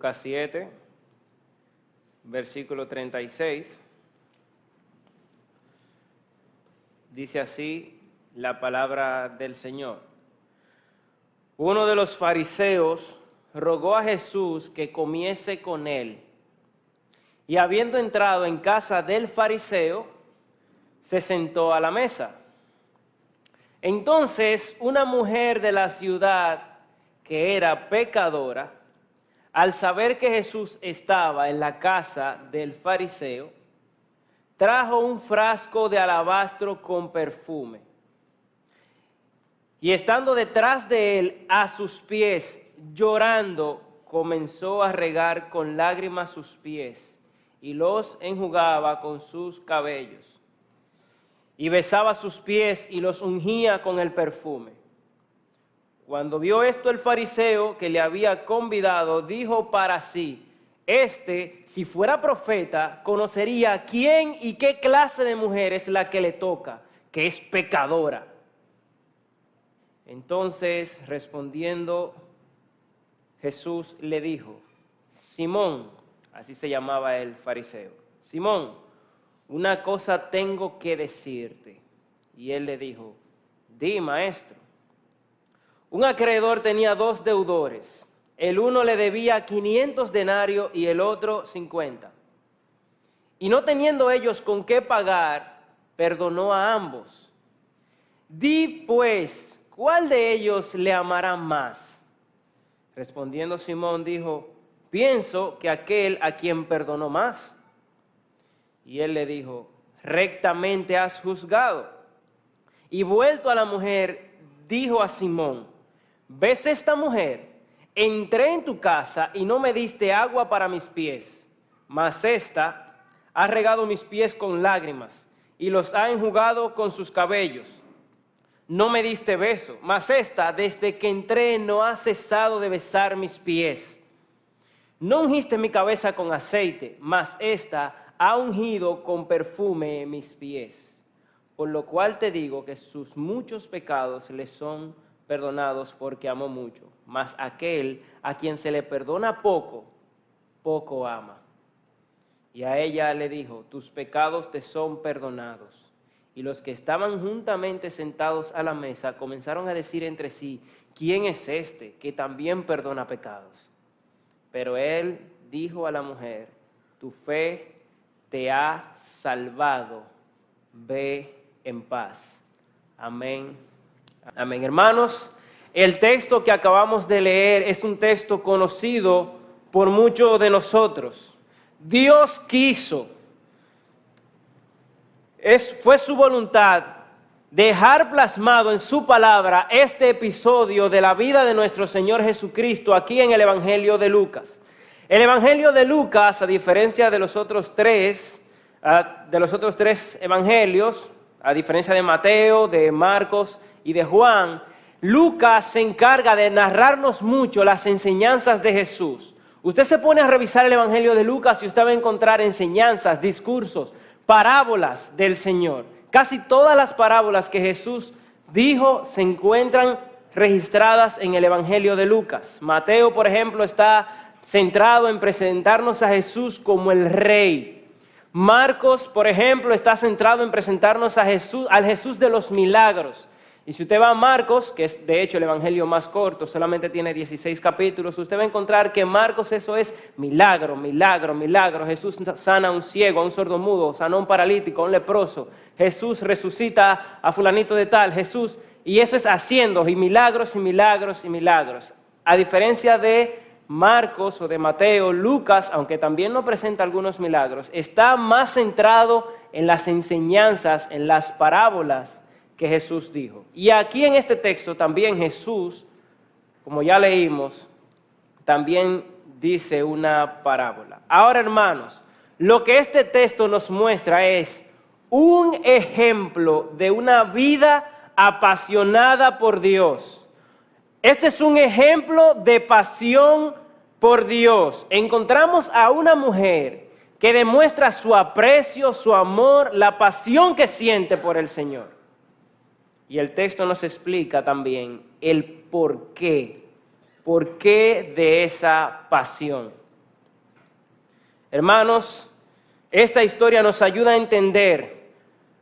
Lucas 7, versículo 36. Dice así la palabra del Señor. Uno de los fariseos rogó a Jesús que comiese con él. Y habiendo entrado en casa del fariseo, se sentó a la mesa. Entonces una mujer de la ciudad, que era pecadora, al saber que Jesús estaba en la casa del fariseo, trajo un frasco de alabastro con perfume. Y estando detrás de él a sus pies, llorando, comenzó a regar con lágrimas sus pies y los enjugaba con sus cabellos. Y besaba sus pies y los ungía con el perfume. Cuando vio esto el fariseo que le había convidado, dijo para sí: si fuera profeta, conocería quién y qué clase de mujer es la que le toca, que es pecadora. Entonces, respondiendo, Jesús le dijo: Simón, así se llamaba el fariseo, Simón, una cosa tengo que decirte. Y él le dijo: Di, maestro. Un acreedor tenía 2 deudores. El uno le debía 500 denarios y el otro 50. Y no teniendo ellos con qué pagar, perdonó a ambos. Di pues, ¿cuál de ellos le amará más? Respondiendo Simón dijo: pienso que aquel a quien perdonó más. Y él le dijo: rectamente has juzgado. Y vuelto a la mujer, dijo a Simón: ¿ves esta mujer? Entré en tu casa y no me diste agua para mis pies, mas ésta ha regado mis pies con lágrimas y los ha enjugado con sus cabellos. No me diste beso, mas ésta desde que entré no ha cesado de besar mis pies. No ungiste mi cabeza con aceite, mas ésta ha ungido con perfume mis pies. Por lo cual te digo que sus muchos pecados le son perdonados porque amó mucho, mas aquel a quien se le perdona poco, poco ama. Y a ella le dijo: tus pecados te son perdonados. Y los que estaban juntamente sentados a la mesa comenzaron a decir entre sí: ¿quién es este que también perdona pecados? Pero él dijo a la mujer: tu fe te ha salvado, ve en paz. Amén. Amén. Hermanos, el texto que acabamos de leer es un texto conocido por muchos de nosotros. Dios quiso, fue su voluntad dejar plasmado en su palabra este episodio de la vida de nuestro Señor Jesucristo aquí en el Evangelio de Lucas. El Evangelio de Lucas, a diferencia de los otros tres evangelios, a diferencia de Mateo, de Marcos y de Juan, Lucas se encarga de narrarnos mucho las enseñanzas de Jesús. Usted se pone a revisar el Evangelio de Lucas y usted va a encontrar enseñanzas, discursos, parábolas del Señor. Casi todas las parábolas que Jesús dijo se encuentran registradas en el Evangelio de Lucas. Mateo, por ejemplo, está centrado en presentarnos a Jesús como el Rey. Marcos, por ejemplo, está centrado en presentarnos a Jesús, al Jesús de los milagros. Y si usted va a Marcos, que es de hecho el evangelio más corto, solamente tiene 16 capítulos, usted va a encontrar que Marcos eso es milagro, milagro, milagro. Jesús sana a un ciego, a un sordomudo, sanó a un paralítico, a un leproso. Jesús resucita a fulanito de tal, Jesús, y eso es haciendo, y milagros, y milagros, y milagros. A diferencia de Marcos o de Mateo, Lucas, aunque también nos presenta algunos milagros, está más centrado en las enseñanzas, en las parábolas que Jesús dijo. Y aquí en este texto también Jesús, como ya leímos, también dice una parábola. Ahora, hermanos, lo que este texto nos muestra es un ejemplo de una vida apasionada por Dios. Este es un ejemplo de pasión por Dios. Encontramos a una mujer que demuestra su aprecio, su amor, la pasión que siente por el Señor. Y el texto nos explica también el por qué de esa pasión. Hermanos, esta historia nos ayuda a entender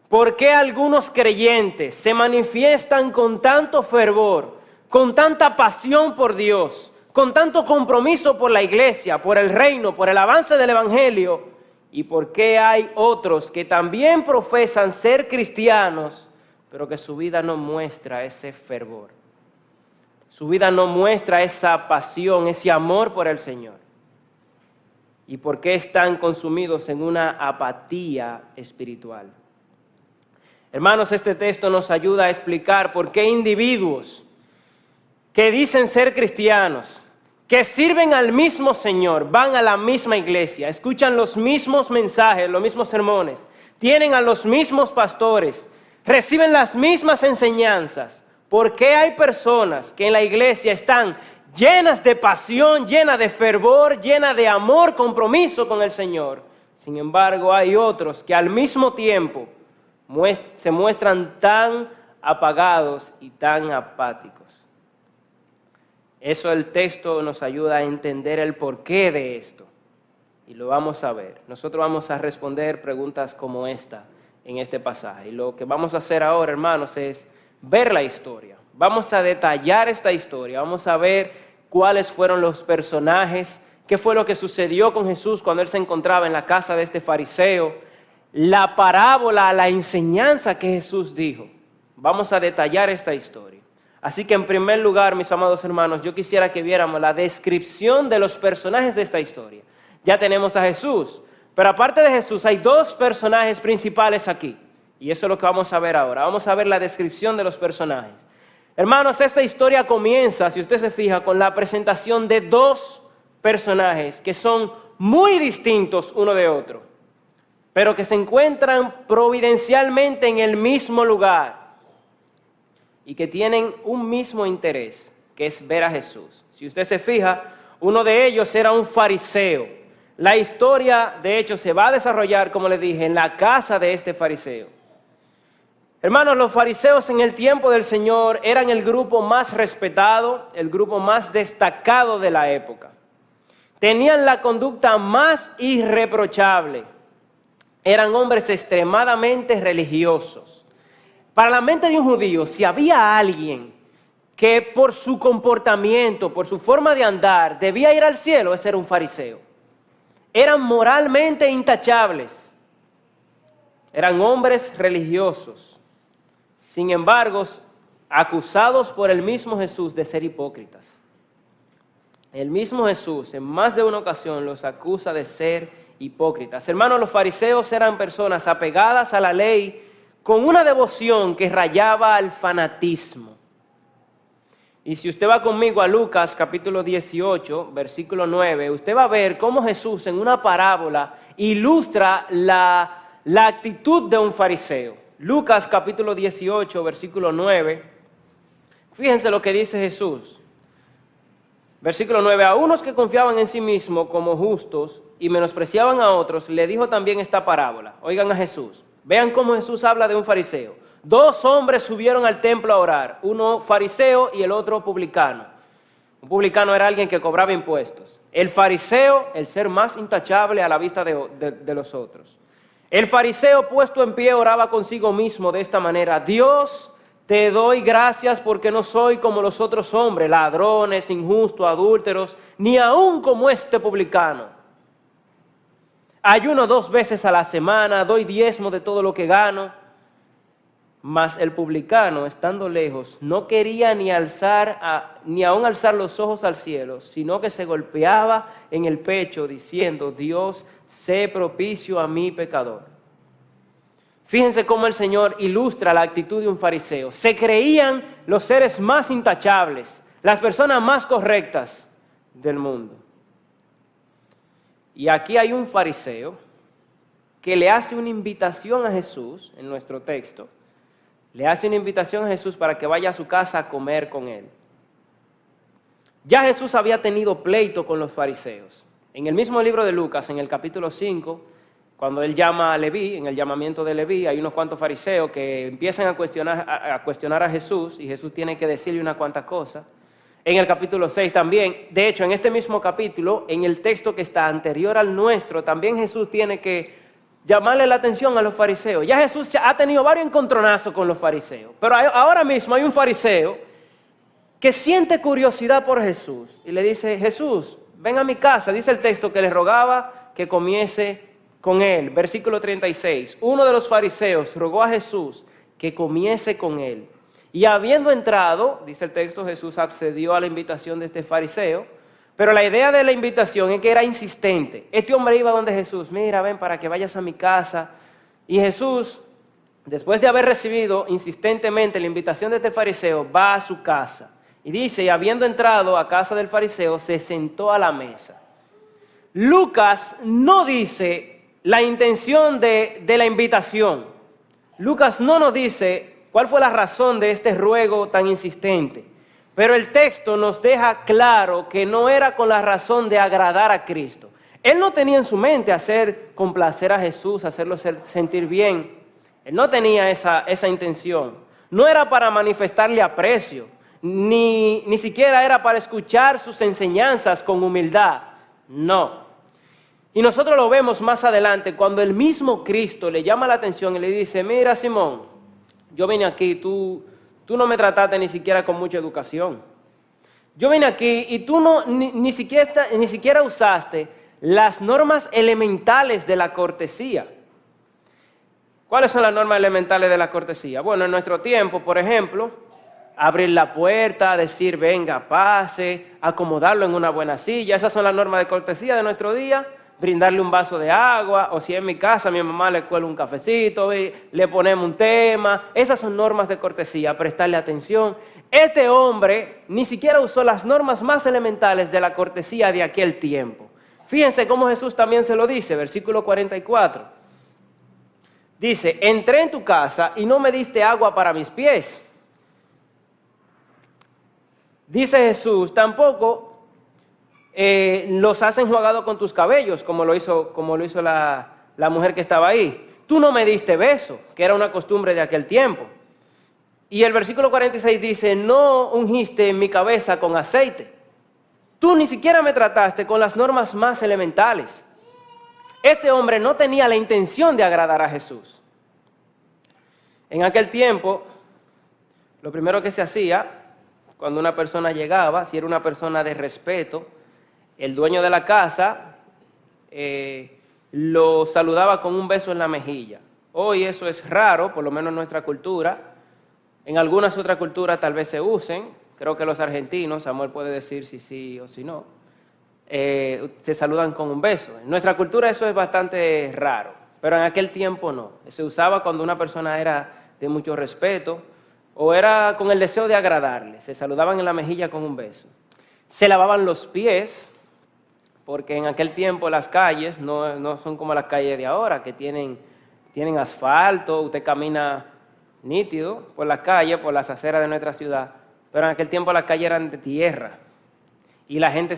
por qué algunos creyentes se manifiestan con tanto fervor, con tanta pasión por Dios, con tanto compromiso por la iglesia, por el reino, por el avance del evangelio, y por qué hay otros que también profesan ser cristianos, pero que su vida no muestra ese fervor. Su vida no muestra esa pasión, ese amor por el Señor. ¿Y por qué están consumidos en una apatía espiritual? Hermanos, este texto nos ayuda a explicar por qué individuos que dicen ser cristianos, que sirven al mismo Señor, van a la misma iglesia, escuchan los mismos mensajes, los mismos sermones, tienen a los mismos pastores, reciben las mismas enseñanzas. ¿Por qué hay personas que en la iglesia están llenas de pasión, llenas de fervor, llenas de amor, compromiso con el Señor? Sin embargo, hay otros que al mismo tiempo se muestran tan apagados y tan apáticos. Eso el texto nos ayuda a entender el porqué de esto. Y lo vamos a ver. Nosotros vamos a responder preguntas como esta en este pasaje. Y lo que vamos a hacer ahora, hermanos, es ver la historia. Vamos a detallar esta historia. Vamos a ver cuáles fueron los personajes, qué fue lo que sucedió con Jesús cuando Él se encontraba en la casa de este fariseo, la parábola, la enseñanza que Jesús dijo. Vamos a detallar esta historia. Así que en primer lugar, mis amados hermanos, yo quisiera que viéramos la descripción de los personajes de esta historia. Ya tenemos a Jesús, pero aparte de Jesús hay dos personajes principales aquí. Y eso es lo que vamos a ver ahora. Vamos a ver la descripción de los personajes. Hermanos, esta historia comienza, si usted se fija, con la presentación de dos personajes que son muy distintos uno de otro, pero que se encuentran providencialmente en el mismo lugar y que tienen un mismo interés, que es ver a Jesús. Si usted se fija, uno de ellos era un fariseo. La historia, de hecho, se va a desarrollar, como les dije, en la casa de este fariseo. Hermanos, los fariseos en el tiempo del Señor eran el grupo más respetado, el grupo más destacado de la época. Tenían la conducta más irreprochable. Eran hombres extremadamente religiosos. Para la mente de un judío, si había alguien que por su comportamiento, por su forma de andar, debía ir al cielo, ese era un fariseo. Eran moralmente intachables. Eran hombres religiosos. Sin embargo, acusados por el mismo Jesús de ser hipócritas. El mismo Jesús en más de una ocasión los acusa de ser hipócritas. Hermanos, los fariseos eran personas apegadas a la ley con una devoción que rayaba al fanatismo. Y si usted va conmigo a Lucas capítulo 18, versículo 9, usted va a ver cómo Jesús en una parábola ilustra la actitud de un fariseo. Lucas capítulo 18, versículo 9, fíjense lo que dice Jesús. Versículo 9, a unos que confiaban en sí mismos como justos y menospreciaban a otros, le dijo también esta parábola. Oigan a Jesús. Vean cómo Jesús habla de un fariseo. Dos hombres subieron al templo a orar, uno fariseo y el otro publicano. Un publicano era alguien que cobraba impuestos. El fariseo, el ser más intachable a la vista de los otros. El fariseo puesto en pie oraba consigo mismo de esta manera: Dios, te doy gracias porque no soy como los otros hombres, ladrones, injustos, adúlteros, ni aún como este publicano. Ayuno 2 veces a la semana, doy diezmo de todo lo que gano. Mas el publicano, estando lejos, no quería ni aún alzar los ojos al cielo, sino que se golpeaba en el pecho diciendo: Dios, sé propicio a mí pecador. Fíjense cómo el Señor ilustra la actitud de un fariseo. Se creían los seres más intachables, las personas más correctas del mundo. Y aquí hay un fariseo que le hace una invitación a Jesús, en nuestro texto. Le hace una invitación a Jesús para que vaya a su casa a comer con él. Ya Jesús había tenido pleito con los fariseos. En el mismo libro de Lucas, en el capítulo 5, cuando él llama a Leví, en el llamamiento de Leví, hay unos cuantos fariseos que empiezan a cuestionar a Jesús, y Jesús tiene que decirle unas cuantas cosas. En el capítulo 6 también, de hecho, en este mismo capítulo, en el texto que está anterior al nuestro, también Jesús tiene que llamarle la atención a los fariseos. Ya Jesús ha tenido varios encontronazos con los fariseos, pero ahora mismo hay un fariseo que siente curiosidad por Jesús y le dice: Jesús, ven a mi casa. Dice el texto que le rogaba que comiese con él. Versículo 36, uno de los fariseos rogó a Jesús que comiese con él. Y habiendo entrado, dice el texto, Jesús accedió a la invitación de este fariseo, pero la idea de la invitación es que era insistente. Este hombre iba donde Jesús: mira, ven para que vayas a mi casa. Y Jesús, después de haber recibido insistentemente la invitación de este fariseo, va a su casa. Y dice: y habiendo entrado a casa del fariseo, se sentó a la mesa. Lucas no dice la intención de la invitación. Lucas no nos dice cuál fue la razón de este ruego tan insistente. Pero el texto nos deja claro que no era con la razón de agradar a Cristo. Él no tenía en su mente complacer a Jesús, hacerlo sentir bien. Él no tenía esa intención. No era para manifestarle aprecio, ni siquiera era para escuchar sus enseñanzas con humildad. No. Y nosotros lo vemos más adelante cuando el mismo Cristo le llama la atención y le dice: mira, Simón, yo vine aquí, tú no me trataste ni siquiera con mucha educación. Yo vine aquí y tú ni siquiera usaste las normas elementales de la cortesía. ¿Cuáles son las normas elementales de la cortesía? Bueno, en nuestro tiempo, por ejemplo, abrir la puerta, decir venga, pase, acomodarlo en una buena silla. Esas son las normas de cortesía de nuestro día. Brindarle un vaso de agua, o si en mi casa mi mamá le cuela un cafecito, le ponemos un tema. Esas son normas de cortesía, prestarle atención. Este hombre ni siquiera usó las normas más elementales de la cortesía de aquel tiempo. Fíjense cómo Jesús también se lo dice, versículo 44. Dice: entré en tu casa y no me diste agua para mis pies. Dice Jesús: tampoco los has enjuagado con tus cabellos, como lo hizo la mujer que estaba ahí. Tú no me diste beso, que era una costumbre de aquel tiempo. Y el versículo 46 dice: no ungiste mi cabeza con aceite. Tú ni siquiera me trataste con las normas más elementales. Este hombre no tenía la intención de agradar a Jesús. En aquel tiempo, lo primero que se hacía cuando una persona llegaba, si era una persona de respeto, el dueño de la casa lo saludaba con un beso en la mejilla. Hoy eso es raro, por lo menos en nuestra cultura. En algunas otras culturas tal vez se usen. Creo que los argentinos, Samuel puede decir si sí o si no, se saludan con un beso. En nuestra cultura eso es bastante raro, pero en aquel tiempo no. Se usaba cuando una persona era de mucho respeto o era con el deseo de agradarle. Se saludaban en la mejilla con un beso. Se lavaban los pies, porque en aquel tiempo las calles no son como las calles de ahora, que tienen asfalto, usted camina nítido por la calle, por las aceras de nuestra ciudad, pero en aquel tiempo las calles eran de tierra y la gente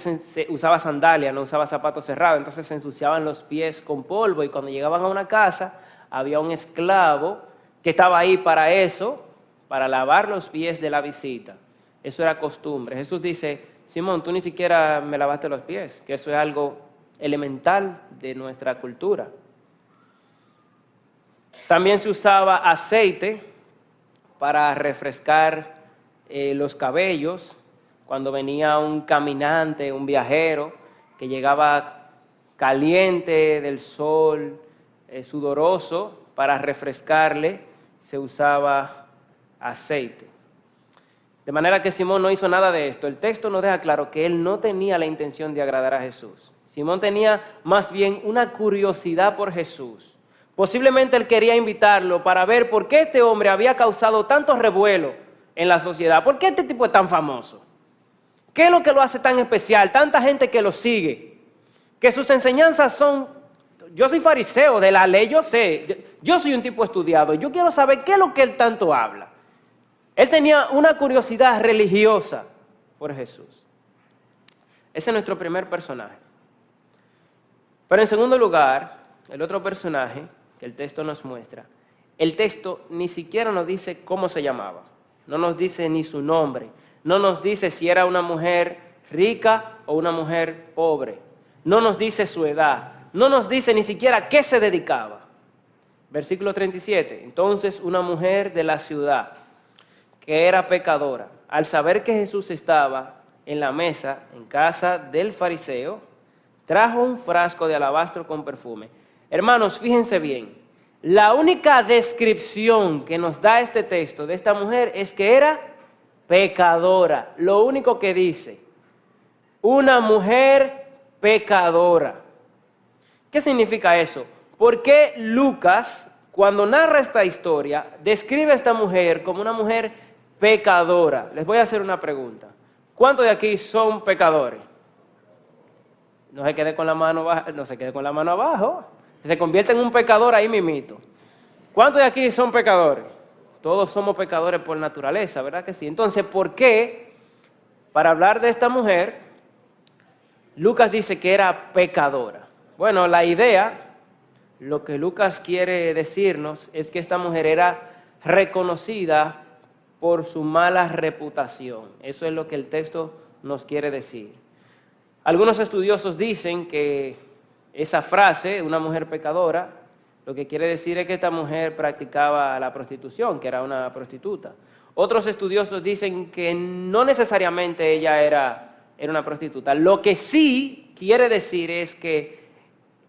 usaba sandalias, no usaba zapatos cerrados, entonces se ensuciaban los pies con polvo y cuando llegaban a una casa había un esclavo que estaba ahí para eso, para lavar los pies de la visita. Eso era costumbre. Jesús dice: Simón, tú ni siquiera me lavaste los pies, que eso es algo elemental de nuestra cultura. También se usaba aceite para refrescar los cabellos cuando venía un caminante, un viajero, que llegaba caliente del sol, sudoroso, para refrescarle se usaba aceite. De manera que Simón no hizo nada de esto. El texto nos deja claro que él no tenía la intención de agradar a Jesús. Simón tenía más bien una curiosidad por Jesús. Posiblemente él quería invitarlo para ver por qué este hombre había causado tanto revuelo en la sociedad. ¿Por qué este tipo es tan famoso? ¿Qué es lo que lo hace tan especial? Tanta gente que lo sigue. Que sus enseñanzas son... Yo soy fariseo, de la ley yo sé. Yo soy un tipo estudiado. Yo quiero saber qué es lo que él tanto habla. Él tenía una curiosidad religiosa por Jesús. Ese es nuestro primer personaje. Pero en segundo lugar, el otro personaje que el texto nos muestra, el texto ni siquiera nos dice cómo se llamaba. No nos dice ni su nombre, No nos dice si era una mujer rica o una mujer pobre. No nos dice su edad. No nos dice ni siquiera a qué se dedicaba. Versículo 37. Entonces una mujer de la ciudad, que era pecadora, al saber que Jesús estaba en la mesa, en casa del fariseo, trajo un frasco de alabastro con perfume. Hermanos, fíjense bien. La única descripción que nos da este texto de esta mujer es que era pecadora. Lo único que dice, una mujer pecadora. ¿Qué significa eso? ¿Por qué Lucas, cuando narra esta historia, describe a esta mujer como una mujer pecadora? Les voy a hacer una pregunta. ¿Cuántos de aquí son pecadores? No se quede con la mano abajo. Se convierte en un pecador ahí mismito. ¿Cuántos de aquí son pecadores? Todos somos pecadores por naturaleza, ¿verdad que sí? Entonces, ¿por qué, para hablar de esta mujer, Lucas dice que era pecadora? Bueno, la idea, lo que Lucas quiere decirnos es que esta mujer era reconocida por su mala reputación. Eso es lo que el texto nos quiere decir. Algunos estudiosos dicen que esa frase, una mujer pecadora, lo que quiere decir es que esta mujer practicaba la prostitución, que era una prostituta. Otros estudiosos dicen que no necesariamente ella era una prostituta. Lo que sí quiere decir es que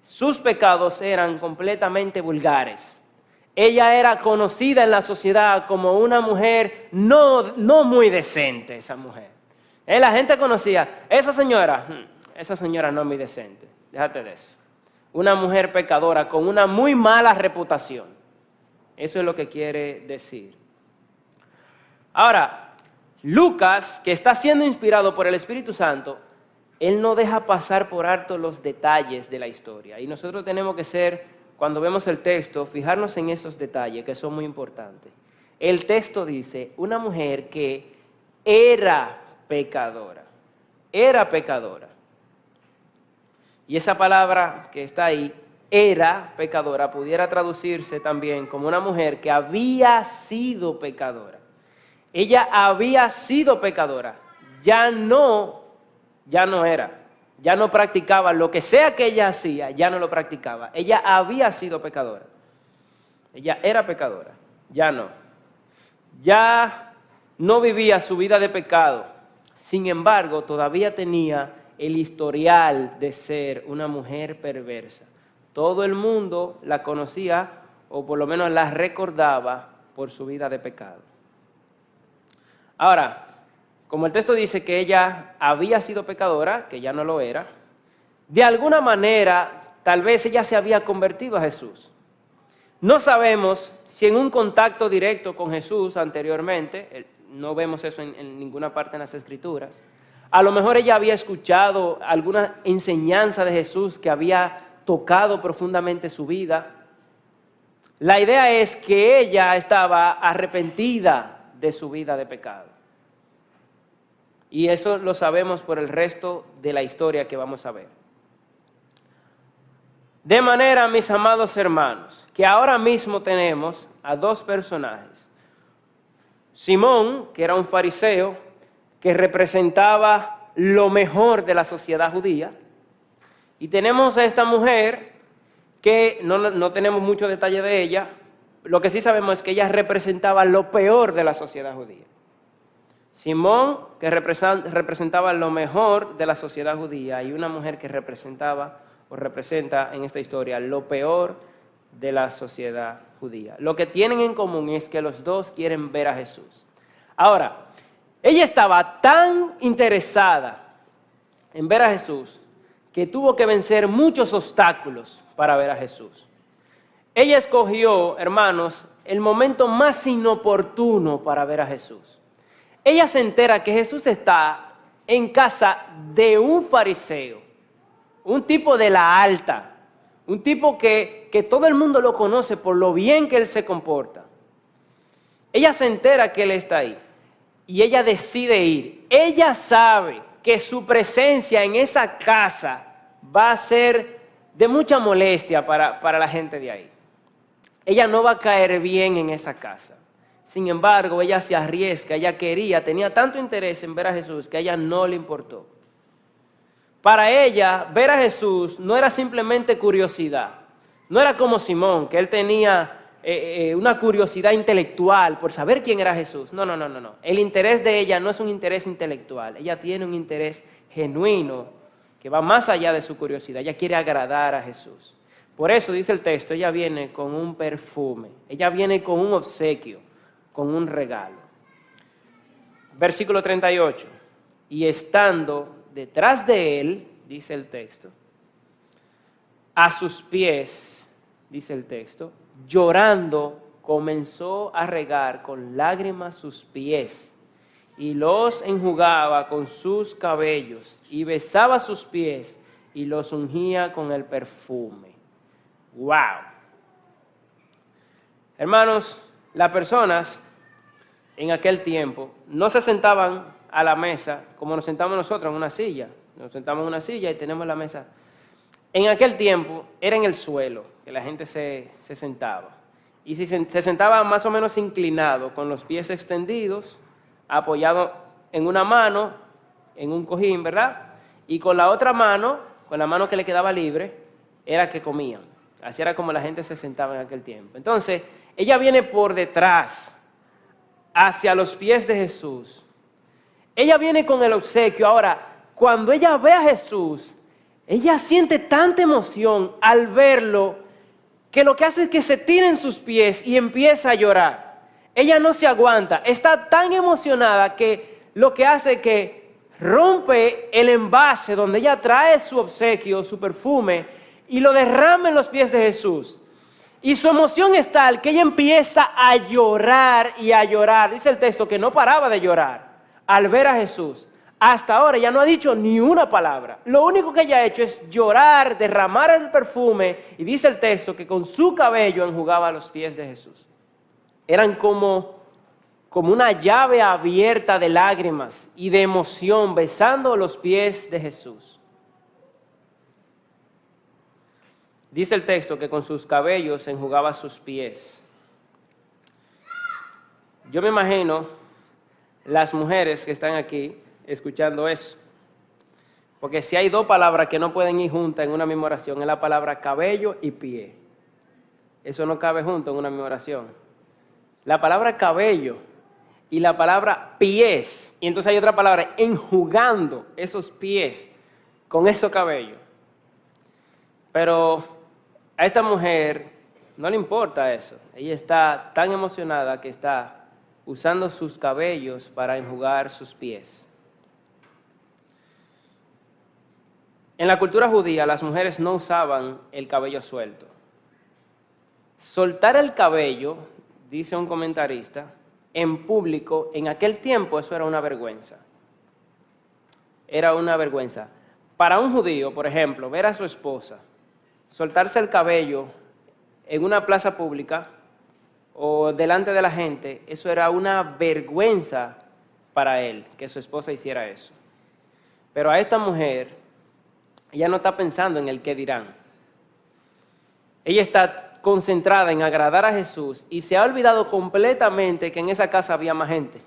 sus pecados eran completamente vulgares. Ella era conocida en la sociedad como una mujer no muy decente, esa mujer. La gente conocía, esa señora no es muy decente, déjate de eso. Una mujer pecadora con una muy mala reputación. Eso es lo que quiere decir. Ahora, Lucas, que está siendo inspirado por el Espíritu Santo, él no deja pasar por alto los detalles de la historia. Y nosotros tenemos que ser, cuando vemos el texto, fijarnos en esos detalles que son muy importantes. El texto dice, una mujer que era pecadora. Era pecadora. Y esa palabra que está ahí, era pecadora, pudiera traducirse también como una mujer que había sido pecadora. Ella había sido pecadora, ya no era, ya no practicaba lo que sea que ella hacía, ya no lo practicaba. Ella había sido pecadora. Ella era pecadora, ya no. Ya no vivía su vida de pecado. Sin embargo, todavía tenía el historial de ser una mujer perversa. Todo el mundo la conocía, o por lo menos la recordaba, por su vida de pecado. Ahora, como el texto dice que ella había sido pecadora, que ya no lo era, de alguna manera, tal vez ella se había convertido a Jesús. No sabemos si en un contacto directo con Jesús anteriormente, no vemos eso en ninguna parte en las Escrituras. A lo mejor ella había escuchado alguna enseñanza de Jesús que había tocado profundamente su vida. La idea es que ella estaba arrepentida de su vida de pecado. Y eso lo sabemos por el resto de la historia que vamos a ver. De manera, mis amados hermanos, que ahora mismo tenemos a dos personajes. Simón, que era un fariseo, que representaba lo mejor de la sociedad judía. Y tenemos a esta mujer, que no tenemos mucho detalle de ella, lo que sí sabemos es que ella representaba lo peor de la sociedad judía. Simón, que representaba lo mejor de la sociedad judía, y una mujer que representa en esta historia lo peor de la sociedad judía. Lo que tienen en común es que los dos quieren ver a Jesús. Ahora, ella estaba tan interesada en ver a Jesús que tuvo que vencer muchos obstáculos para ver a Jesús. Ella escogió, hermanos, el momento más inoportuno para ver a Jesús. Ella se entera que Jesús está en casa de un fariseo, un tipo de la alta, un tipo que todo el mundo lo conoce por lo bien que él se comporta. Ella se entera que él está ahí y ella decide ir. Ella sabe que su presencia en esa casa va a ser de mucha molestia para la gente de ahí. Ella no va a caer bien en esa casa. Sin embargo, ella se arriesga, ella tenía tanto interés en ver a Jesús que a ella no le importó. Para ella, ver a Jesús no era simplemente curiosidad. No era como Simón, que él tenía una curiosidad intelectual por saber quién era Jesús. No. El interés de ella no es un interés intelectual. Ella tiene un interés genuino que va más allá de su curiosidad. Ella quiere agradar a Jesús. Por eso dice el texto, ella viene con un perfume. Ella viene con un obsequio, con un regalo. Versículo 38. Y estando detrás de él, dice el texto, a sus pies, dice el texto, llorando, comenzó a regar con lágrimas sus pies y los enjugaba con sus cabellos y besaba sus pies y los ungía con el perfume. ¡Wow! Hermanos, las personas en aquel tiempo no se sentaban a la mesa como nos sentamos nosotros en una silla. Nos sentamos en una silla y tenemos la mesa. En aquel tiempo era en el suelo que la gente se sentaba. Y si se sentaba más o menos inclinado, con los pies extendidos, apoyado en una mano, en un cojín, ¿verdad? Y con la otra mano, con la mano que le quedaba libre, era que comían. Así era como la gente se sentaba en aquel tiempo. Entonces, ella viene por detrás, hacia los pies de Jesús. Ella viene con el obsequio. Ahora, cuando ella ve a Jesús, ella siente tanta emoción al verlo que lo que hace es que se tira en sus pies y empieza a llorar. Ella no se aguanta, está tan emocionada que lo que hace es que rompe el envase donde ella trae su obsequio, su perfume, y lo derrama en los pies de Jesús. Y su emoción es tal que ella empieza a llorar y a llorar. Dice el texto que no paraba de llorar al ver a Jesús. Hasta ahora ya no ha dicho ni una palabra. Lo único que ella ha hecho es llorar, derramar el perfume. Y dice el texto que con su cabello enjugaba los pies de Jesús. Eran como una llave abierta de lágrimas y de emoción besando los pies de Jesús. Dice el texto que con sus cabellos enjugaba sus pies. Yo me imagino las mujeres que están aquí escuchando eso. Porque si hay dos palabras que no pueden ir juntas en una misma oración, es la palabra cabello y pie. Eso no cabe junto en una misma oración. La palabra cabello y la palabra pies. Y entonces hay otra palabra, enjugando esos pies con esos cabellos. Pero a esta mujer no le importa eso. Ella está tan emocionada que está usando sus cabellos para enjugar sus pies. En la cultura judía, las mujeres no usaban el cabello suelto. Soltar el cabello, dice un comentarista, en público, en aquel tiempo eso era una vergüenza. Era una vergüenza. Para un judío, por ejemplo, ver a su esposa soltarse el cabello en una plaza pública o delante de la gente, eso era una vergüenza para él, que su esposa hiciera eso. Pero a esta mujer, ella no está pensando en el qué dirán. Ella está concentrada en agradar a Jesús y se ha olvidado completamente que en esa casa había más gente.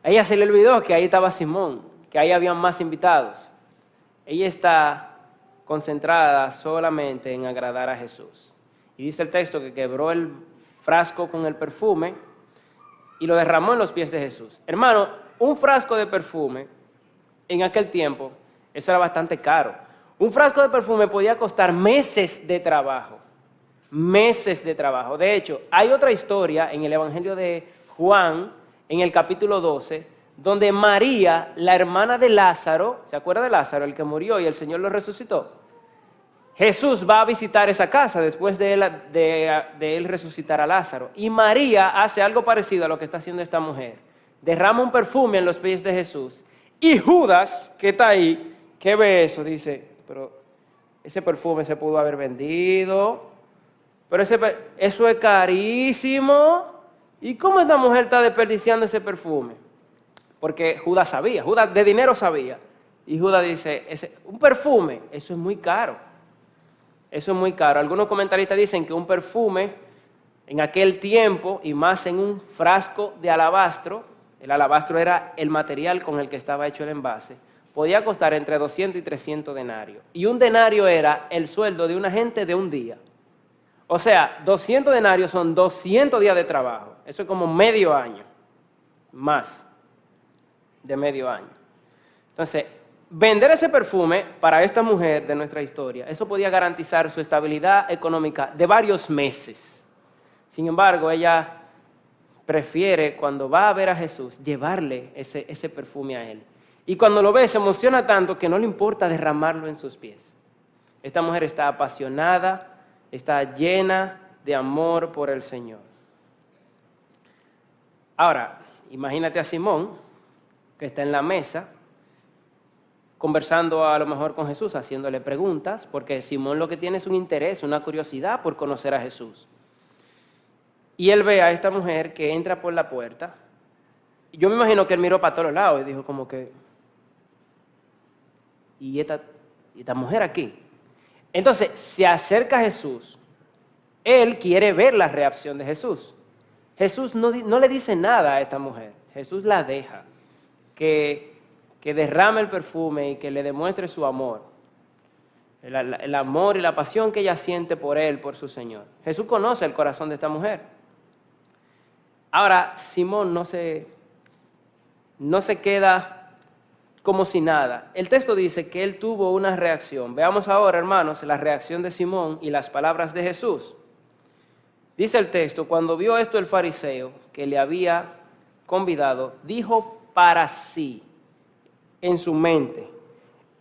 A ella se le olvidó que ahí estaba Simón, que ahí habían más invitados. Ella está concentrada solamente en agradar a Jesús. Y dice el texto que quebró el frasco con el perfume y lo derramó en los pies de Jesús. Hermano, un frasco de perfume en aquel tiempo, eso era bastante caro. Un frasco de perfume podía costar meses de trabajo. Meses de trabajo. De hecho, hay otra historia en el Evangelio de Juan, en el capítulo 12, donde María, la hermana de Lázaro, ¿se acuerda de Lázaro, el que murió y el Señor lo resucitó? Jesús va a visitar esa casa después de él resucitar a Lázaro. Y María hace algo parecido a lo que está haciendo esta mujer. Derrama un perfume en los pies de Jesús. Y Judas, que está ahí, que ve eso, dice, pero ese perfume se pudo haber vendido, pero eso es carísimo. ¿Y cómo esta mujer está desperdiciando ese perfume? Porque Judas sabía, Judas de dinero sabía. Y Judas dice, un perfume, eso es muy caro. Eso es muy caro. Algunos comentaristas dicen que un perfume En aquel tiempo, y más en un frasco de alabastro, el alabastro era el material con el que estaba hecho el envase, podía costar entre 200 y 300 denarios. Y un denario era el sueldo de una gente de un día. O sea, 200 denarios son 200 días de trabajo. Eso es como medio año, más de medio año. Entonces, vender ese perfume para esta mujer de nuestra historia, eso podía garantizar su estabilidad económica de varios meses. Sin embargo, ella prefiere, cuando va a ver a Jesús, llevarle ese perfume a él. Y cuando lo ve, se emociona tanto que no le importa derramarlo en sus pies. Esta mujer está apasionada, está llena de amor por el Señor. Ahora, imagínate a Simón, que está en la mesa, conversando a lo mejor con Jesús, haciéndole preguntas, porque Simón lo que tiene es un interés, una curiosidad por conocer a Jesús. Y él ve a esta mujer que entra por la puerta. Yo me imagino que él miró para todos lados y dijo como que, ¿y esta mujer aquí? Entonces se acerca a Jesús. Él quiere ver la reacción de Jesús. Jesús no le dice nada a esta mujer. Jesús la deja que derrame el perfume y que le demuestre su amor. El amor y la pasión que ella siente por él, por su Señor. Jesús conoce el corazón de esta mujer. Ahora, Simón no se queda como si nada. El texto dice que él tuvo una reacción. Veamos ahora, hermanos, la reacción de Simón y las palabras de Jesús. Dice el texto, cuando vio esto el fariseo que le había convidado, dijo para sí, en su mente.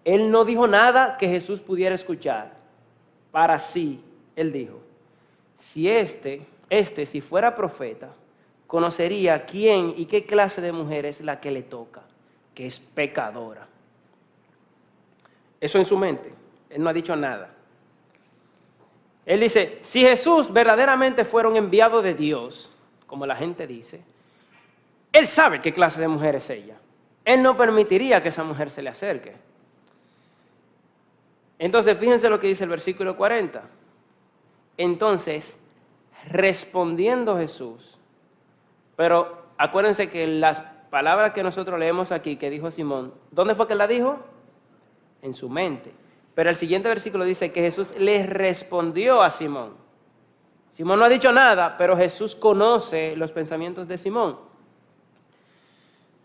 Él no dijo nada que Jesús pudiera escuchar. Para sí, él dijo, si si fuera profeta, conocería quién y qué clase de mujer es la que le toca, que es pecadora. Eso en su mente. Él no ha dicho nada. Él dice, si Jesús verdaderamente fuera un enviado de Dios, como la gente dice, él sabe qué clase de mujer es ella. Él no permitiría que esa mujer se le acerque. Entonces, fíjense lo que dice el versículo 40. Entonces, respondiendo Jesús, pero acuérdense que las palabras que nosotros leemos aquí, que dijo Simón, ¿dónde fue que la dijo? En su mente. Pero el siguiente versículo dice que Jesús le respondió a Simón. Simón no ha dicho nada, pero Jesús conoce los pensamientos de Simón.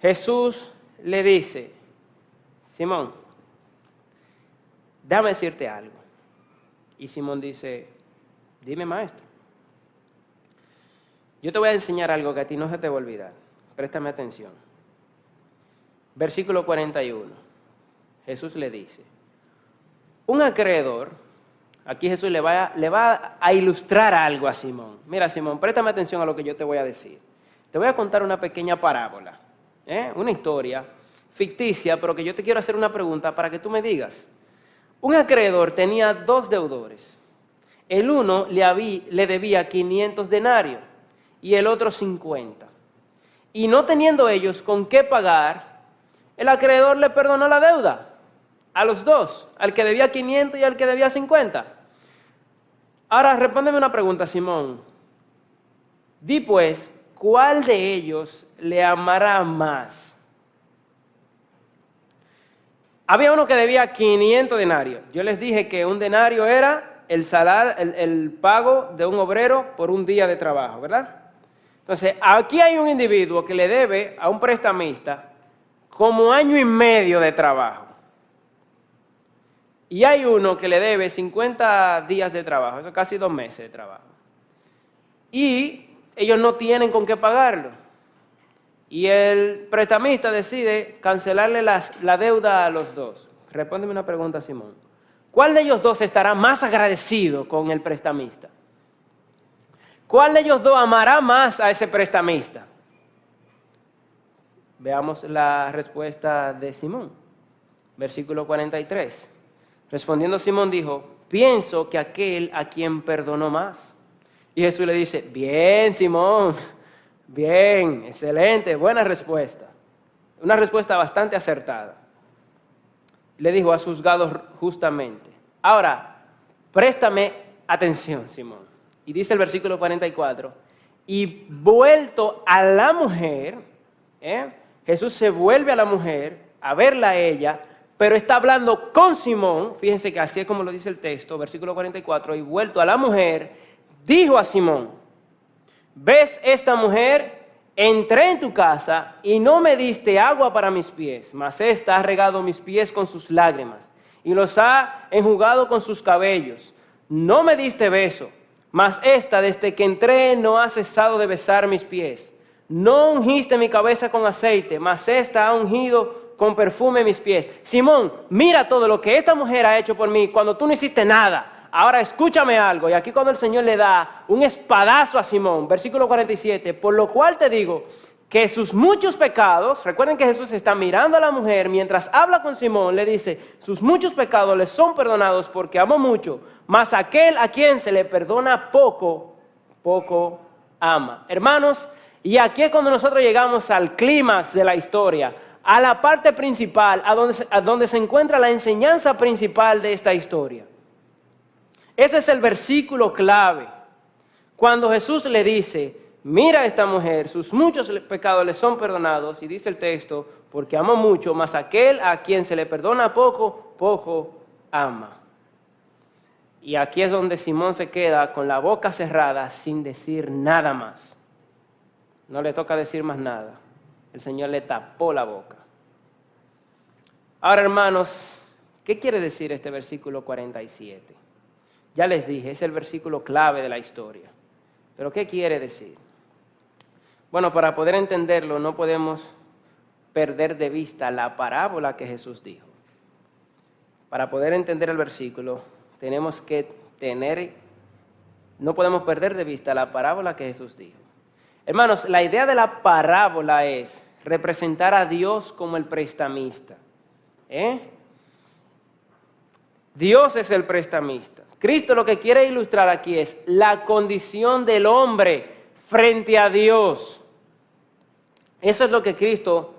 Jesús le dice, Simón, déjame decirte algo. Y Simón dice, dime, maestro. Yo te voy a enseñar algo que a ti no se te va a olvidar. Préstame atención. Versículo 41. Jesús le dice, un acreedor, aquí Jesús le va a ilustrar algo a Simón. Mira, Simón, préstame atención a lo que yo te voy a decir. Te voy a contar una pequeña parábola, una historia ficticia, pero que yo te quiero hacer una pregunta para que tú me digas. Un acreedor tenía 2 deudores. El uno le debía 500 denarios y el otro 50. Y no teniendo ellos con qué pagar, el acreedor le perdonó la deuda a los 2, al que debía 500 y al que debía 50. Ahora, respóndeme una pregunta, Simón. Di pues, ¿cuál de ellos le amará más? Había uno que debía 500 denarios. Yo les dije que un denario era el pago de un obrero por un día de trabajo, ¿verdad? Entonces, aquí hay un individuo que le debe a un prestamista como 1 año y medio de trabajo. Y hay uno que le debe 50 días de trabajo, eso es casi 2 meses de trabajo. Y ellos no tienen con qué pagarlo. Y el prestamista decide cancelarle la deuda a los 2. Respóndeme una pregunta, Simón. ¿Cuál de ellos 2 estará más agradecido con el prestamista? ¿Cuál de ellos 2 amará más a ese prestamista? Veamos la respuesta de Simón. Versículo 43. Respondiendo Simón dijo, pienso que aquel a quien perdonó más. Y Jesús le dice, bien, Simón, bien, excelente, buena respuesta. Una respuesta bastante acertada. Le dijo, has juzgado justamente. Ahora, préstame atención, Simón. Y dice el versículo 44, y vuelto a la mujer, Jesús se vuelve a la mujer, a verla a ella, pero está hablando con Simón, fíjense que así es como lo dice el texto, versículo 44, y vuelto a la mujer, dijo a Simón, ¿ves esta mujer? Entré en tu casa y no me diste agua para mis pies, mas ésta ha regado mis pies con sus lágrimas y los ha enjugado con sus cabellos. No me diste beso, mas ésta desde que entré no ha cesado de besar mis pies. No ungiste mi cabeza con aceite, mas ésta ha ungido con perfume mis pies. Simón, mira todo lo que esta mujer ha hecho por mí cuando tú no hiciste nada. Ahora escúchame algo, y aquí cuando el Señor le da un espadazo a Simón, versículo 47, por lo cual te digo que sus muchos pecados, recuerden que Jesús está mirando a la mujer, mientras habla con Simón, le dice, sus muchos pecados le son perdonados porque amó mucho, mas aquel a quien se le perdona poco, poco ama. Hermanos, y aquí es cuando nosotros llegamos al clímax de la historia, a la parte principal, a donde se encuentra la enseñanza principal de esta historia. Este es el versículo clave, cuando Jesús le dice, mira a esta mujer, sus muchos pecados le son perdonados, y dice el texto, porque amó mucho, mas aquel a quien se le perdona poco, poco ama. Y aquí es donde Simón se queda con la boca cerrada sin decir nada más. No le toca decir más nada. El Señor le tapó la boca. Ahora, hermanos, ¿qué quiere decir este versículo 47? Ya les dije, es el versículo clave de la historia. ¿Pero qué quiere decir? Bueno, para poder entenderlo no podemos perder de vista la parábola que Jesús dijo. Para poder entender el versículo tenemos que no podemos perder de vista la parábola que Jesús dijo. Hermanos, la idea de la parábola es representar a Dios como el prestamista. Dios es el prestamista. Cristo lo que quiere ilustrar aquí es la condición del hombre frente a Dios. Eso es lo que Cristo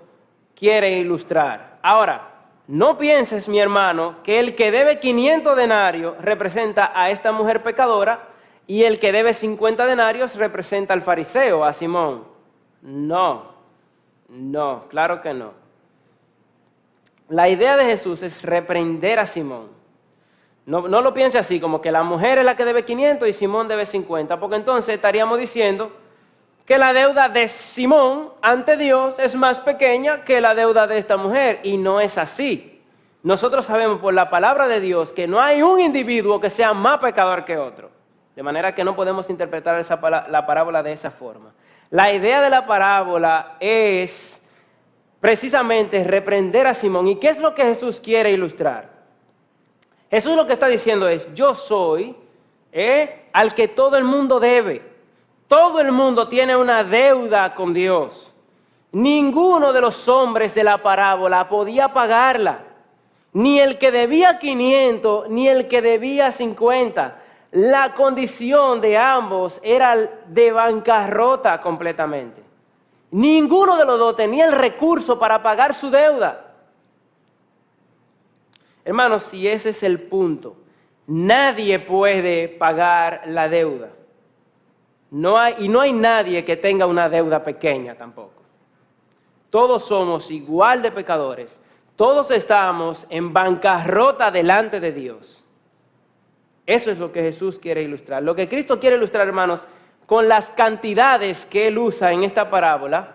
quiere ilustrar. Ahora, no pienses, mi hermano, que el que debe 500 denarios representa a esta mujer pecadora y el que debe 50 denarios representa al fariseo, a Simón. No, claro que no. La idea de Jesús es reprender a Simón. No lo piense así, como que la mujer es la que debe 500 y Simón debe 50, porque entonces estaríamos diciendo que la deuda de Simón ante Dios es más pequeña que la deuda de esta mujer, y no es así. Nosotros sabemos por la palabra de Dios que no hay un individuo que sea más pecador que otro, de manera que no podemos interpretar la parábola de esa forma. La idea de la parábola es precisamente reprender a Simón. ¿Y qué es lo que Jesús quiere ilustrar? Jesús lo que está diciendo es, yo soy al que todo el mundo debe. Todo el mundo tiene una deuda con Dios. Ninguno de los hombres de la parábola podía pagarla. Ni el que debía 500, ni el que debía 50. La condición de ambos era de bancarrota completamente. Ninguno de los dos tenía el recurso para pagar su deuda. Hermanos, si ese es el punto, nadie puede pagar la deuda. No hay nadie que tenga una deuda pequeña tampoco. Todos somos igual de pecadores. Todos estamos en bancarrota delante de Dios. Eso es lo que Jesús quiere ilustrar. Lo que Cristo quiere ilustrar, hermanos, con las cantidades que Él usa en esta parábola,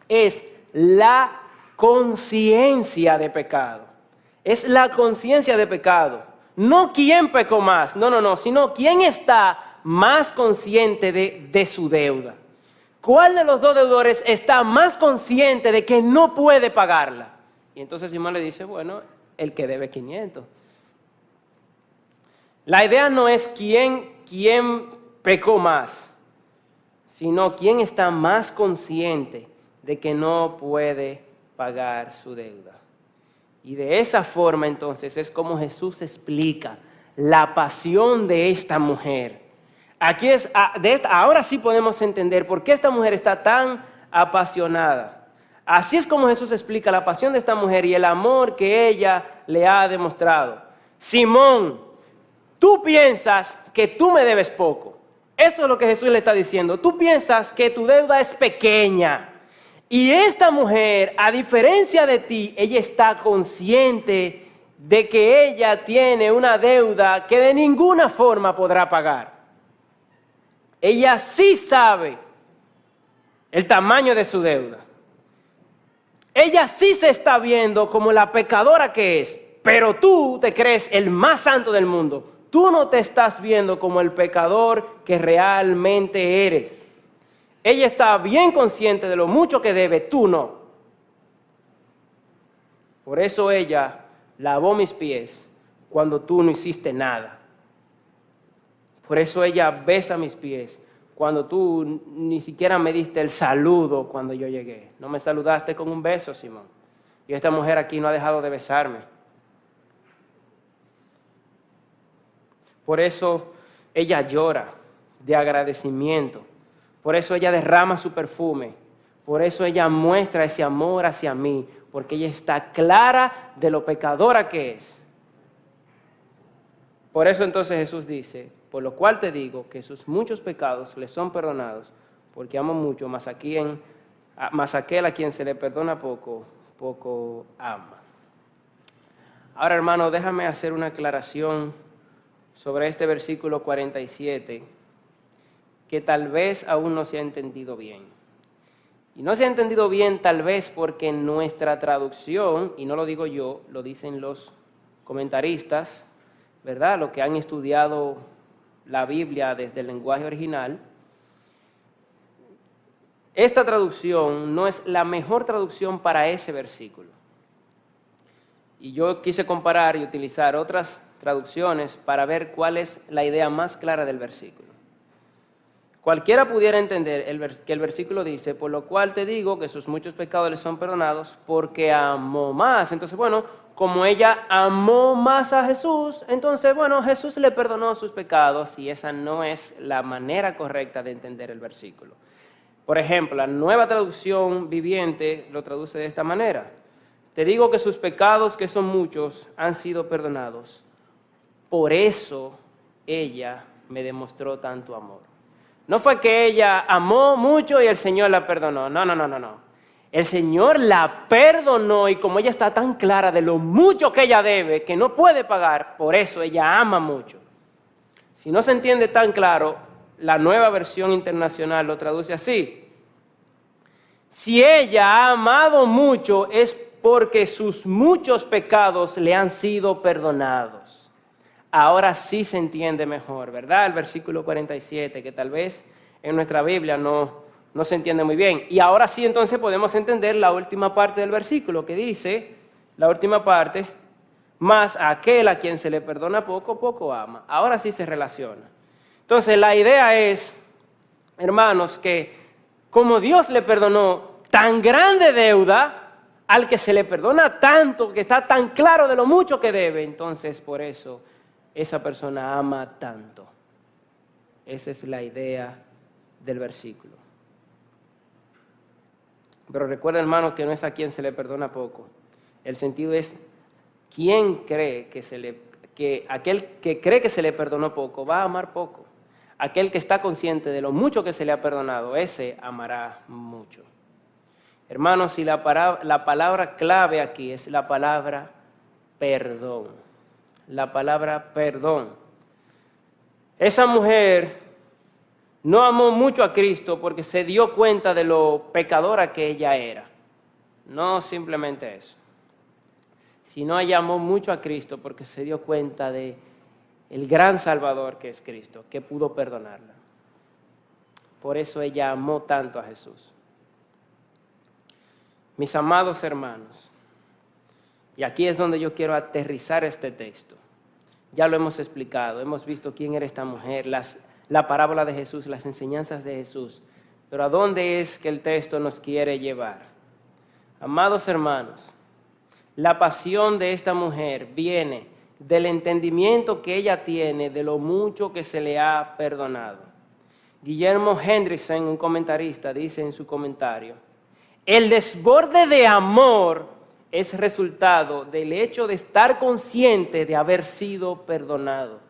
es la conciencia de pecado. Es la conciencia de pecado. No quién pecó más, no, sino quién está más consciente de su deuda. ¿Cuál de los dos deudores está más consciente de que no puede pagarla? Y entonces Simón le dice, bueno, el que debe 500. La idea no es quién pecó más, sino quién está más consciente de que no puede pagar su deuda. Y de esa forma entonces es como Jesús explica la pasión de esta mujer. Ahora sí podemos entender por qué esta mujer está tan apasionada. Así es como Jesús explica la pasión de esta mujer y el amor que ella le ha demostrado. Simón, tú piensas que tú me debes poco. Eso es lo que Jesús le está diciendo. Tú piensas que tu deuda es pequeña. Y esta mujer, a diferencia de ti, ella está consciente de que ella tiene una deuda que de ninguna forma podrá pagar. Ella sí sabe el tamaño de su deuda. Ella sí se está viendo como la pecadora que es, pero tú te crees el más santo del mundo. Tú no te estás viendo como el pecador que realmente eres. Ella está bien consciente de lo mucho que debe, tú no. Por eso ella lavó mis pies cuando tú no hiciste nada. Por eso ella besa mis pies cuando tú ni siquiera me diste el saludo cuando yo llegué. No me saludaste con un beso, Simón. Y esta mujer aquí no ha dejado de besarme. Por eso ella llora de agradecimiento. Por eso ella derrama su perfume. Por eso ella muestra ese amor hacia mí. Porque ella está clara de lo pecadora que es. Por eso entonces Jesús dice, por lo cual te digo que sus muchos pecados le son perdonados, porque amo mucho, mas aquel a quien se le perdona poco, poco ama. Ahora, hermano, déjame hacer una aclaración sobre este versículo 47, que tal vez aún no se ha entendido bien. Y no se ha entendido bien tal vez porque en nuestra traducción, y no lo digo yo, lo dicen los comentaristas, ¿verdad? Los que han estudiado la Biblia desde el lenguaje original, esta traducción no es la mejor traducción para ese versículo. Y yo quise comparar y utilizar otras traducciones para ver cuál es la idea más clara del versículo. Cualquiera pudiera entender que el versículo dice, por lo cual te digo que sus muchos pecados le son perdonados porque amó más. Entonces, bueno, como ella amó más a Jesús, entonces, bueno, Jesús le perdonó sus pecados y esa no es la manera correcta de entender el versículo. Por ejemplo, la Nueva Traducción Viviente lo traduce de esta manera. Te digo que sus pecados, que son muchos, han sido perdonados. Por eso ella me demostró tanto amor. No fue que ella amó mucho y el Señor la perdonó. No. El Señor la perdonó y como ella está tan clara de lo mucho que ella debe, que no puede pagar, por eso ella ama mucho. Si no se entiende tan claro, la Nueva Versión Internacional lo traduce así. Si ella ha amado mucho es porque sus muchos pecados le han sido perdonados. Ahora sí se entiende mejor, ¿verdad? El versículo 47, que tal vez en nuestra Biblia no se entiende muy bien. Y ahora sí entonces podemos entender la última parte del versículo, que dice, la última parte, más a aquel a quien se le perdona poco, poco ama. Ahora sí se relaciona. Entonces la idea es, hermanos, que como Dios le perdonó tan grande deuda, al que se le perdona tanto, que está tan claro de lo mucho que debe, entonces por eso esa persona ama tanto. Esa es la idea del versículo. Pero recuerda, hermano, que no es a quien se le perdona poco. El sentido es, ¿quién cree que aquel que cree que se le perdonó poco va a amar poco? Aquel que está consciente de lo mucho que se le ha perdonado, ese amará mucho. Hermanos, si la palabra clave aquí es la palabra perdón. La palabra perdón. Esa mujer no amó mucho a Cristo porque se dio cuenta de lo pecadora que ella era. No simplemente eso. Sino ella amó mucho a Cristo porque se dio cuenta de el gran Salvador que es Cristo, que pudo perdonarla. Por eso ella amó tanto a Jesús. Mis amados hermanos, y aquí es donde yo quiero aterrizar este texto. Ya lo hemos explicado, hemos visto quién era esta mujer, la parábola de Jesús, las enseñanzas de Jesús. Pero ¿a dónde es que el texto nos quiere llevar? Amados hermanos, la pasión de esta mujer viene del entendimiento que ella tiene de lo mucho que se le ha perdonado. Guillermo Hendrickson, un comentarista, dice en su comentario, el desborde de amor es resultado del hecho de estar consciente de haber sido perdonado.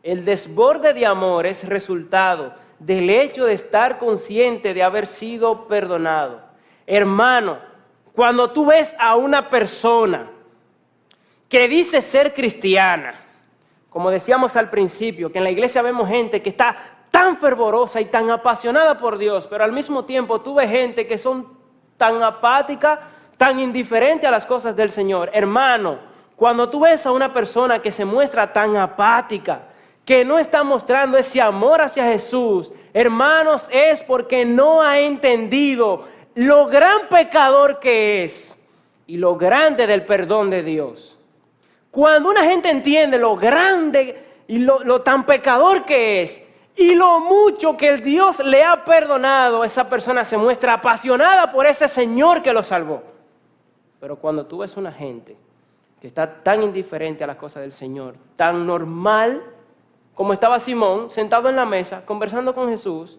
El desborde de amor es resultado del hecho de estar consciente de haber sido perdonado. Hermano, cuando tú ves a una persona que dice ser cristiana, como decíamos al principio, que en la iglesia vemos gente que está tan fervorosa y tan apasionada por Dios, pero al mismo tiempo tú ves gente que son tan apática, tan indiferente a las cosas del Señor. Hermano, cuando tú ves a una persona que se muestra tan apática, que no está mostrando ese amor hacia Jesús, hermanos, es porque no ha entendido lo gran pecador que es y lo grande del perdón de Dios. Cuando una gente entiende lo grande y lo tan pecador que es y lo mucho que el Dios le ha perdonado, esa persona se muestra apasionada por ese Señor que lo salvó. Pero cuando tú ves una gente que está tan indiferente a las cosas del Señor, tan normal, como estaba Simón sentado en la mesa conversando con Jesús,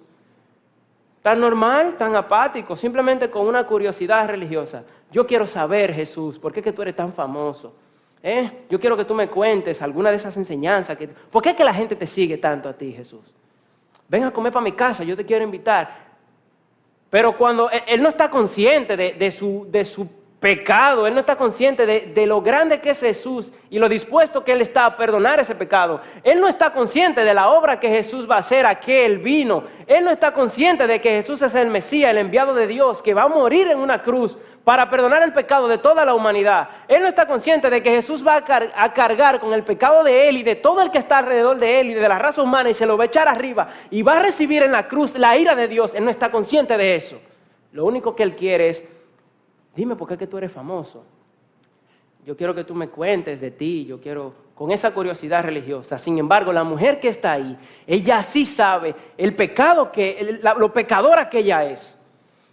tan normal, tan apático, simplemente con una curiosidad religiosa. Yo quiero saber, Jesús, ¿por qué que tú eres tan famoso? Yo quiero que tú me cuentes alguna de esas enseñanzas. ¿Por qué es que la gente te sigue tanto a ti, Jesús? Ven a comer para mi casa, yo te quiero invitar. Pero cuando él no está consciente de su pecado, él no está consciente de lo grande que es Jesús y lo dispuesto que él está a perdonar ese pecado. Él no está consciente de la obra que Jesús va a hacer, a que él vino. Él no está consciente de que Jesús es el Mesías, el enviado de Dios, que va a morir en una cruz para perdonar el pecado de toda la humanidad. Él no está consciente de que Jesús va a cargar con el pecado de él y de todo el que está alrededor de él y de la raza humana y se lo va a echar arriba y va a recibir en la cruz la ira de Dios. Él no está consciente de eso. Lo único que él quiere es, dime por qué es que tú eres famoso. Yo quiero que tú me cuentes de ti, yo quiero, con esa curiosidad religiosa. Sin embargo, la mujer que está ahí, ella sí sabe el pecado lo pecadora que ella es.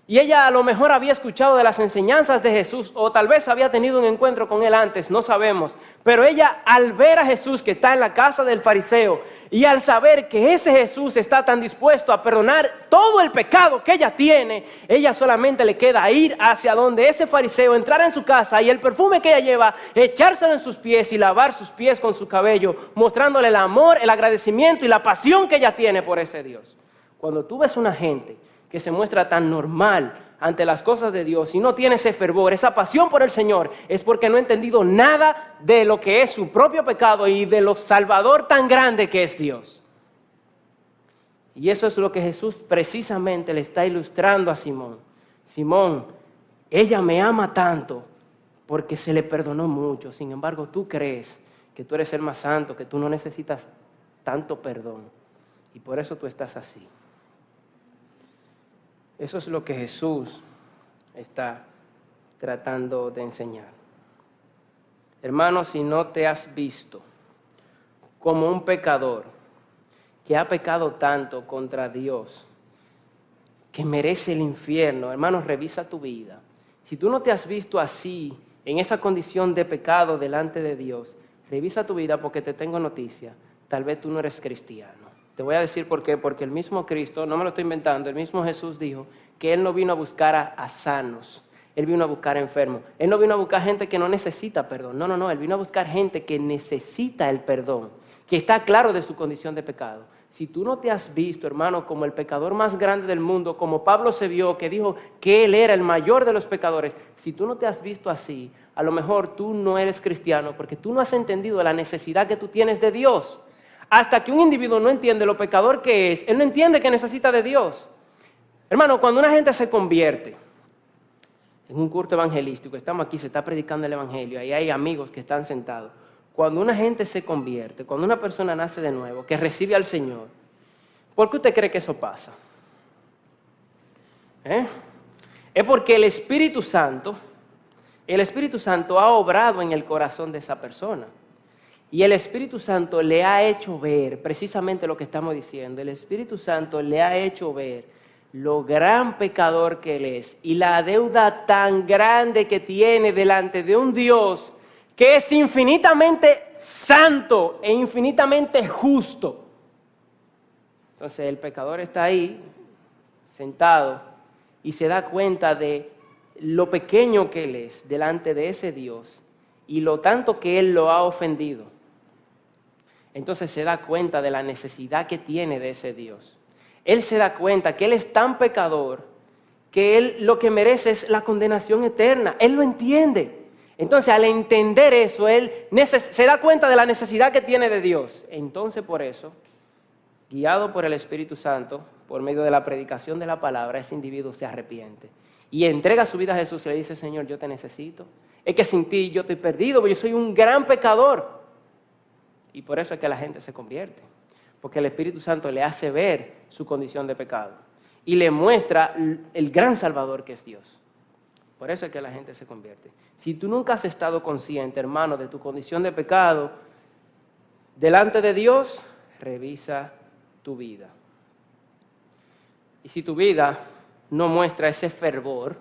Y ella a lo mejor había escuchado de las enseñanzas de Jesús o tal vez había tenido un encuentro con él antes, no sabemos. Pero ella al ver a Jesús que está en la casa del fariseo y al saber que ese Jesús está tan dispuesto a perdonar todo el pecado que ella tiene, ella solamente le queda ir hacia donde ese fariseo, entrar en su casa y el perfume que ella lleva, echárselo en sus pies y lavar sus pies con su cabello, mostrándole el amor, el agradecimiento y la pasión que ella tiene por ese Dios. Cuando tú ves una gente que se muestra tan normal ante las cosas de Dios y no tiene ese fervor, esa pasión por el Señor, es porque no ha entendido nada de lo que es su propio pecado y de lo salvador tan grande que es Dios. Y eso es lo que Jesús precisamente le está ilustrando a Simón. Simón, ella me ama tanto porque se le perdonó mucho. Sin embargo, tú crees que tú eres el más santo, que tú no necesitas tanto perdón. Y por eso tú estás así. Eso es lo que Jesús está tratando de enseñar. Hermano, si no te has visto como un pecador que ha pecado tanto contra Dios, que merece el infierno, hermano, revisa tu vida. Si tú no te has visto así, en esa condición de pecado delante de Dios, revisa tu vida porque te tengo noticia. Tal vez tú no eres cristiano. Te voy a decir por qué, porque el mismo Cristo, no me lo estoy inventando, el mismo Jesús dijo que Él no vino a buscar a sanos, Él vino a buscar a enfermos. Él no vino a buscar gente que no necesita perdón, no, Él vino a buscar gente que necesita el perdón, que está claro de su condición de pecado. Si tú no te has visto, hermano, como el pecador más grande del mundo, como Pablo se vio, que dijo que Él era el mayor de los pecadores, si tú no te has visto así, a lo mejor tú no eres cristiano porque tú no has entendido la necesidad que tú tienes de Dios. Hasta que un individuo no entiende lo pecador que es, él no entiende que necesita de Dios. Hermano, cuando una gente se convierte en un culto evangelístico, estamos aquí, se está predicando el evangelio, ahí hay amigos que están sentados. Cuando una gente se convierte, cuando una persona nace de nuevo, que recibe al Señor, ¿por qué usted cree que eso pasa? Es porque el Espíritu Santo ha obrado en el corazón de esa persona. Y el Espíritu Santo le ha hecho ver, precisamente lo que estamos diciendo, el Espíritu Santo le ha hecho ver lo gran pecador que él es y la deuda tan grande que tiene delante de un Dios que es infinitamente santo e infinitamente justo. Entonces el pecador está ahí, sentado, y se da cuenta de lo pequeño que él es delante de ese Dios y lo tanto que él lo ha ofendido. entonces se da cuenta de la necesidad que tiene de ese Dios. Él se da cuenta que él es tan pecador que él lo que merece es la condenación eterna. Él lo entiende. Entonces, al entender eso, él se da cuenta de la necesidad que tiene de Dios. Entonces, por eso, guiado por el Espíritu Santo, por medio de la predicación de la palabra, ese individuo se arrepiente y entrega su vida a Jesús y le dice: Señor, yo te necesito. Es que sin ti yo estoy perdido, porque yo soy un gran pecador. Y por eso es que la gente se convierte, porque el Espíritu Santo le hace ver su condición de pecado y le muestra el gran Salvador que es Dios. Por eso es que la gente se convierte. Si tú nunca has estado consciente, hermano, de tu condición de pecado, delante de Dios, revisa tu vida. Y si tu vida no muestra ese fervor,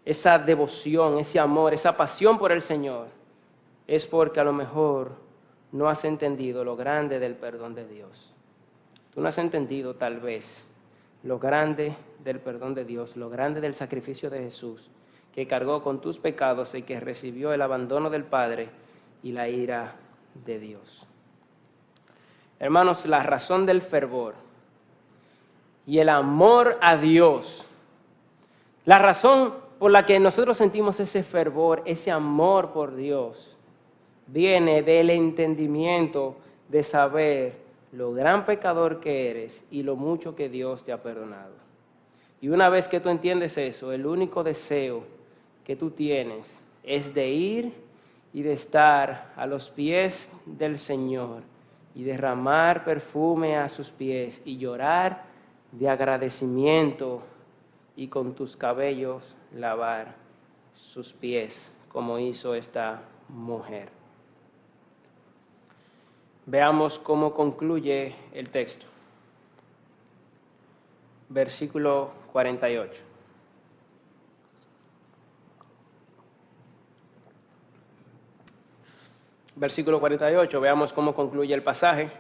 esa devoción, ese amor, esa pasión por el Señor, es porque a lo mejor no has entendido lo grande del perdón de Dios. Tú no has entendido tal vez lo grande del perdón de Dios, lo grande del sacrificio de Jesús, que cargó con tus pecados y que recibió el abandono del Padre y la ira de Dios. Hermanos, la razón del fervor y el amor a Dios, la razón por la que nosotros sentimos ese fervor, ese amor por Dios, viene del entendimiento de saber lo gran pecador que eres y lo mucho que Dios te ha perdonado. Y una vez que tú entiendes eso, el único deseo que tú tienes es de ir y de estar a los pies del Señor y derramar perfume a sus pies y llorar de agradecimiento y con tus cabellos lavar sus pies, como hizo esta mujer. Veamos cómo concluye el texto. Versículo 48. Versículo 48, veamos cómo concluye el pasaje.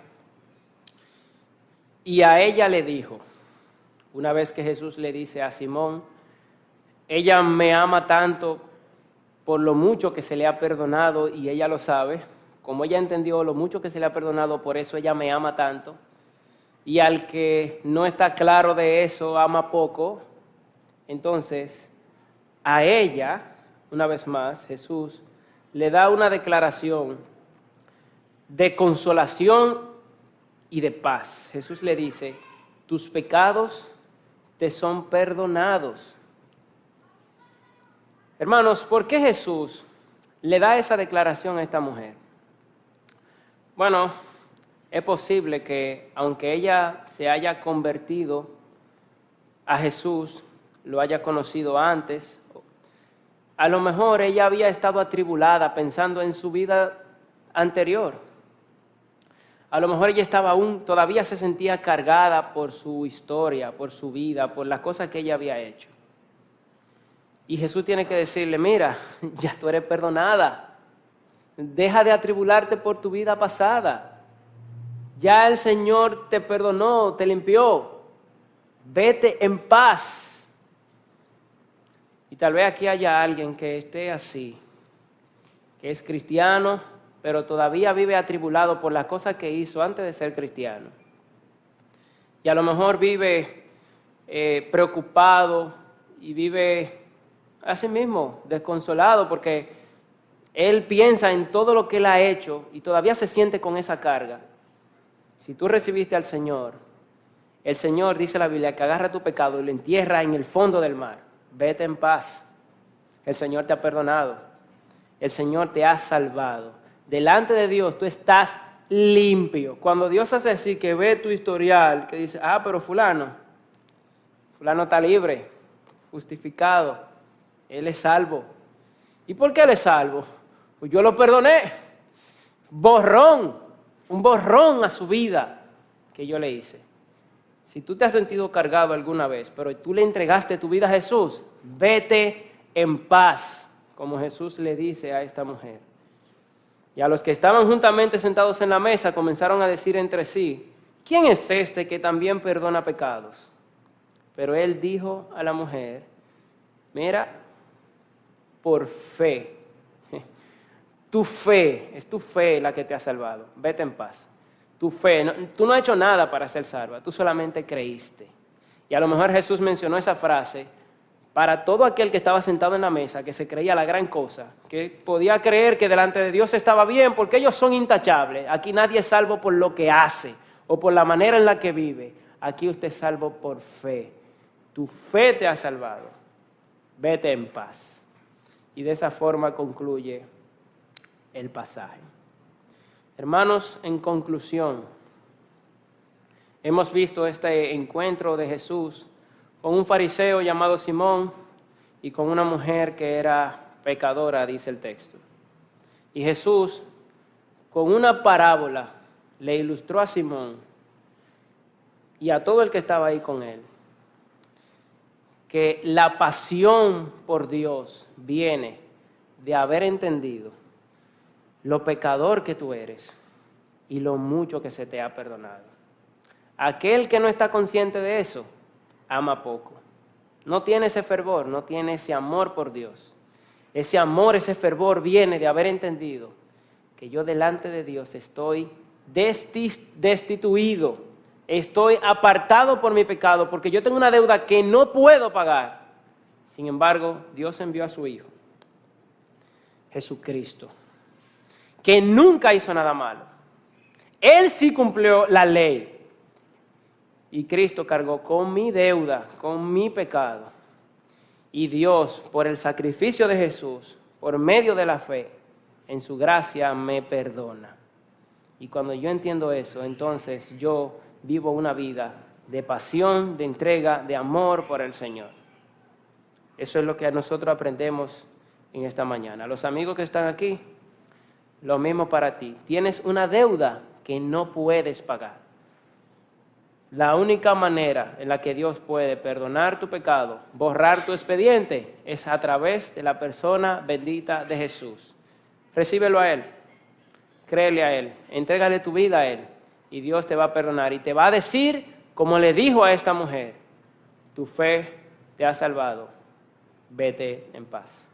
Y a ella le dijo, una vez que Jesús le dice a Simón: ella me ama tanto por lo mucho que se le ha perdonado, y ella lo sabe. Como ella entendió lo mucho que se le ha perdonado, por eso ella me ama tanto. Y al que no está claro de eso, ama poco. Entonces, a ella, una vez más, Jesús le da una declaración de consolación y de paz. Jesús le dice: tus pecados te son perdonados. Hermanos, ¿por qué Jesús le da esa declaración a esta mujer? Bueno, es posible que aunque ella se haya convertido a Jesús, lo haya conocido antes, a lo mejor ella había estado atribulada pensando en su vida anterior. A lo mejor ella todavía se sentía cargada por su historia, por su vida, por las cosas que ella había hecho. Y Jesús tiene que decirle: mira, ya tú eres perdonada. Deja de atribularte por tu vida pasada. Ya el Señor te perdonó, te limpió. Vete en paz. Y tal vez aquí haya alguien que esté así, que es cristiano, pero todavía vive atribulado por las cosas que hizo antes de ser cristiano. Y a lo mejor vive preocupado y vive así mismo, desconsolado, porque él piensa en todo lo que él ha hecho y todavía se siente con esa carga. Si tú recibiste al Señor, el Señor, dice la Biblia, que agarra tu pecado y lo entierra en el fondo del mar. Vete en paz. El Señor te ha perdonado. El Señor te ha salvado. Delante de Dios tú estás limpio. Cuando Dios hace así, que ve tu historial, que dice: pero fulano está libre, justificado, él es salvo. ¿Y por qué él es salvo? Pues yo lo perdoné. Un borrón a su vida que yo le hice. Si tú te has sentido cargado alguna vez, pero tú le entregaste tu vida a Jesús, vete en paz, como Jesús le dice a esta mujer. Y a los que estaban juntamente sentados en la mesa comenzaron a decir entre sí: ¿quién es este que también perdona pecados? Pero él dijo a la mujer: mira, por fe, es tu fe la que te ha salvado, vete en paz. tu fe, tú no has hecho nada para ser salva, tú solamente creíste. Y a lo mejor Jesús mencionó esa frase para todo aquel que estaba sentado en la mesa, que se creía la gran cosa, que podía creer que delante de Dios estaba bien porque ellos son intachables. Aquí nadie es salvo por lo que hace o por la manera en la que vive. Aquí usted es salvo por fe. Tu fe te ha salvado. Vete en paz. Y de esa forma concluye el pasaje. Hermanos, en conclusión, hemos visto este encuentro de Jesús con un fariseo llamado Simón y con una mujer que era pecadora, dice el texto. Y Jesús, con una parábola, le ilustró a Simón y a todo el que estaba ahí con él, que la pasión por Dios viene de haber entendido lo pecador que tú eres y lo mucho que se te ha perdonado. Aquel que no está consciente de eso, ama poco. No tiene ese fervor, no tiene ese amor por Dios. Ese amor, ese fervor viene de haber entendido que yo delante de Dios estoy destituido, estoy apartado por mi pecado, porque yo tengo una deuda que no puedo pagar. Sin embargo, Dios envió a su Hijo, Jesucristo, que nunca hizo nada malo. Él sí cumplió la ley. Y Cristo cargó con mi deuda, con mi pecado. Y Dios, por el sacrificio de Jesús, por medio de la fe, en su gracia me perdona. Y cuando yo entiendo eso, entonces yo vivo una vida de pasión, de entrega, de amor por el Señor. Eso es lo que nosotros aprendemos en esta mañana. Los amigos que están aquí, lo mismo para ti. Tienes una deuda que no puedes pagar. La única manera en la que Dios puede perdonar tu pecado, borrar tu expediente, es a través de la persona bendita de Jesús. Recíbelo a Él, créele a Él, entrégale tu vida a Él y Dios te va a perdonar y te va a decir, como le dijo a esta mujer, tu fe te ha salvado, vete en paz.